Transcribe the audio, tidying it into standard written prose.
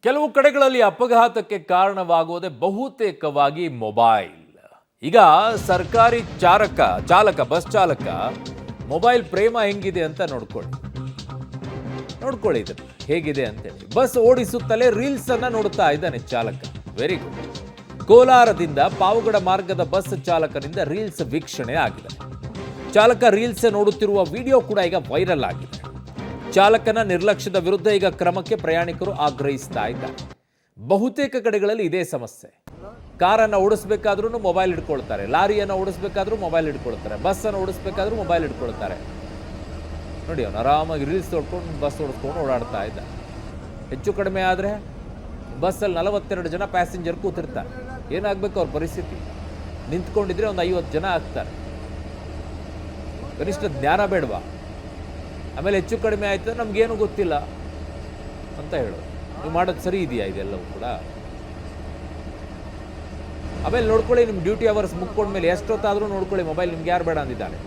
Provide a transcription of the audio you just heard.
ಕೆಲವು ಕಡೆಗಳಲ್ಲಿ ಅಪಘಾತಕ್ಕೆ ಕಾರಣವಾಗುವುದೇ ಬಹುತೇಕವಾಗಿ ಮೊಬೈಲ್. ಈಗ ಸರ್ಕಾರಿ ಚಾಲಕ ಬಸ್ ಚಾಲಕ ಮೊಬೈಲ್ ಪ್ರೇಮ ಹೆಂಗಿದೆ ಅಂತ ನೋಡ್ಕೊಳ್ಳಿ ಇದನ್ನು ಹೇಗಿದೆ ಅಂತೇಳಿ. ಬಸ್ ಓಡಿಸುತ್ತಲೇ ರೀಲ್ಸ್ ಅನ್ನ ನೋಡುತ್ತಾ ಇದ್ದಾನೆ ಚಾಲಕ. Very good. ಕೋಲಾರದಿಂದ ಪಾವಗಡ ಮಾರ್ಗದ ಬಸ್ ಚಾಲಕನಿಂದ ರೀಲ್ಸ್ ವೀಕ್ಷಣೆ ಆಗಿದೆ. ಚಾಲಕ ರೀಲ್ಸ್ ನೋಡುತ್ತಿರುವ ವಿಡಿಯೋ ಕೂಡ ಈಗ ವೈರಲ್ ಆಗಿದೆ. ಚಾಲಕನ ನಿರ್ಲಕ್ಷ್ಯದ ವಿರುದ್ಧ ಈಗ ಕ್ರಮಕ್ಕೆ ಪ್ರಯಾಣಿಕರು ಆಗ್ರಹಿಸ್ತಾ ಇದ್ದಾರೆ. ಬಹುತೇಕ ಕಡೆಗಳಲ್ಲಿ ಇದೇ ಸಮಸ್ಯೆ. ಕಾರನ್ನು ಓಡಿಸಬೇಕಾದ್ರೂ ಮೊಬೈಲ್ ಹಿಡ್ಕೊಳ್ತಾರೆ, ಲಾರಿಯನ್ನು ಓಡಿಸಬೇಕಾದ್ರೂ ಮೊಬೈಲ್ ಹಿಡ್ಕೊಳ್ತಾರೆ, ಬಸ್ಸನ್ನು ಓಡಿಸಬೇಕಾದ್ರೂ ಮೊಬೈಲ್ ಹಿಡ್ಕೊಳ್ತಾರೆ. ನೋಡಿ, ಅವನು ಆರಾಮಾಗಿ ರೀಲ್ಸ್ ನೋಡ್ಕೊಂಡು ಬಸ್ ಓಡಿಸ್ಕೊಂಡು ಓಡಾಡ್ತಾ ಇದ್ದ. ಹೆಚ್ಚು ಕಡಿಮೆ ಆದರೆ ಬಸ್ಸಲ್ಲಿ 42 ಜನ ಪ್ಯಾಸೆಂಜರ್ ಕೂತಿರ್ತಾರೆ. ಏನಾಗಬೇಕು ಅವ್ರ ಪರಿಸ್ಥಿತಿ? ನಿಂತ್ಕೊಂಡಿದ್ರೆ ಒಂದು 50 ಜನ ಆಗ್ತಾರೆ. ಕನಿಷ್ಠ ಜ್ಞಾನ ಬೇಡವಾ? ಆಮೇಲೆ ಹೆಚ್ಚು ಕಡಿಮೆ ಆಯ್ತು ನಮಗೇನು ಗೊತ್ತಿಲ್ಲ ಅಂತ ಹೇಳು. ನೀವು ಮಾಡೋದು ಸರಿ ಇದೆಯಾ? ಇದೆಲ್ಲವೂ ಕೂಡ ಆಮೇಲೆ ನೋಡ್ಕೊಳ್ಳಿ. ನಿಮ್ಮ ಡ್ಯೂಟಿ ಅವರ್ಸ್ ಮುಗ್ಕೊಂಡ್ಮೇಲೆ ಎಷ್ಟೊತ್ತಾದರೂ ನೋಡ್ಕೊಳ್ಳಿ ಮೊಬೈಲ್. ನಿಮ್ಗೆ ಯಾರು ಬೇಡ ಅಂದಿದ್ದಾನೆ?